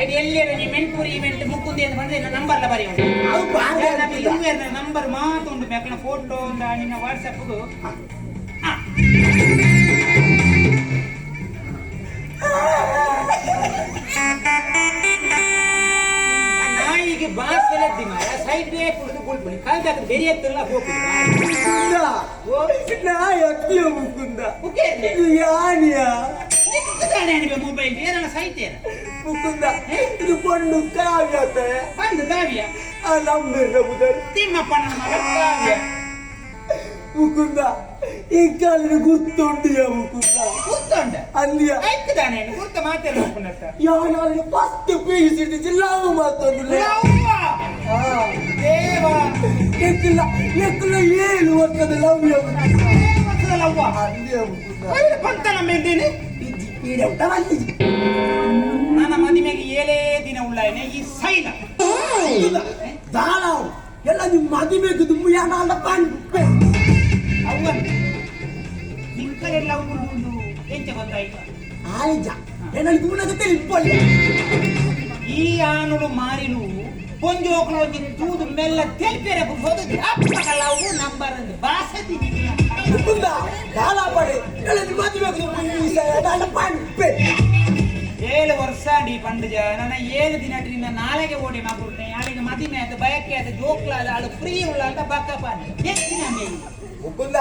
ಐದು ಎಲ್ಲಿಯರ ನೀ ಮೆಂಟೂರಿ ಇವೆಂಟ್ ಮುಕ್ಕುಂದಿ ಅಂತ ಬಂದ್ರೆ ನಂಬರ್ಲ ಬರೀ ನಂಬರ್ ಮಾತು ಉಂಟು ಬೇಕನ ಫೋಟೋ ನಿನ್ನ ವಾಟ್ಸಪ್ಗೂ ನಾಯಿಗೆ ಬಾಸ್ ಎಲೆದ್ದಿ ಮಾರ ಸೈಡ್ ಬೇ ಕುಳಿತು ಕುಳ್ಬಿಡಿ ಕಾಯ್ದಾಕ ಬೇರೆ ಎತ್ತಲ್ಲ ಮುಕುಂದ ಮೊಬೈಲ್ ಏನ ಸೈತೇನ ಮುಕುಂದ ಇದು ಪಂಡು ಕಾವ್ಯ ಪಂಡು ಕಾವ್ಯ ನಂಬರ್ ತಿಮ್ಮಪ್ಪ ನನ್ನ ಮಗ ಕಾವ್ಯ ಮುಕುಂದ ಈ ಕಾಲಿನ ಗುರ್ತುಂಡಿಯ ಮುಕುಂದ ಗುರ್ತುಂಡ ಅಂದಿಯ ಐಕ್ದಾನೆ ಗುರ್ತ ಮಾತಾಡ್ಕೊಂಡತ್ತ ಯಾವನಾದ್ರು ಫಸ್ಟ್ ಪೀಸ್ ಇಟ್ಟಿದ್ದು ಲವ್ ಮಾತೊಂದು ದೇವ ಎಕ್ಕಿಲ್ಲ 7 ವರ್ಷದ ಲವ್ ಲವ್ವ ಅಂದಿಯ ಮುಕುಂದ ಪಂತನ ಮೇಂದೇನೆ ನನ್ನ ಮದುವೆಗೆ 7 ದಿನ ಉಳ್ಳಾಯನೆ ಈ ಸೈಲ ದಾಳಾವು ಎಲ್ಲ ನಿಮ್ಮ ಮದುವೆಗೆ ದುಮ್ಮು ಯಾನಾಲ ಪಂಪೆ ಅವನ್ ನಿಂಕಲೆಲ್ಲ ಒಂದು ಎಂಚ ಗೊತ್ತಾಯ್ತು ಆಯ್ಜ ಏನಲ್ಲಿ ದೂನಗತ್ತೆ ಇಪ್ಪಲ್ಲ ಈ ಆನುಡು ಮಾರಿನು ಪೊಂಜು ಹೋಗ್ಲು ಒಂದು ತೂದು ಮೆಲ್ಲ ತೆಲ್ಪೇರೆ ಹೋದದ್ದು ಅಪ್ಪಕಲ್ಲ ಅವು ನಂಬರ್ ಒಂದು ಬಾಸದಿ ಮುಕುಂದ ದಾಳ ಪಡೆ ಎಲ್ಲ ನಿಮ್ಮ ಮದುವೆಗೆ ದುಮ್ಮು ಯಾನಾಲ ಪಂಪೆ 7 ವರ್ಷ ಅಡಿ ಪಂಡಜ ನನ್ನ 7 ದಿನ ನಿನ್ನ ನಾಳೆಗೆ ಓಡಿ ಮಾಡ್ಬಿಡ್ತೇನೆ ಯಾರಿಗೆ ಮದಿಮೆ ಅದು ಬಯಕೆ ಅದು ಜೋಕ್ಲ ಅದು ಫ್ರೀ ಉಳ್ಳ ಅಂತ ಬಕ್ಕಪ್ಪ ಎಷ್ಟು ದಿನ ಮೇಲೆ ಮುಕುಂದ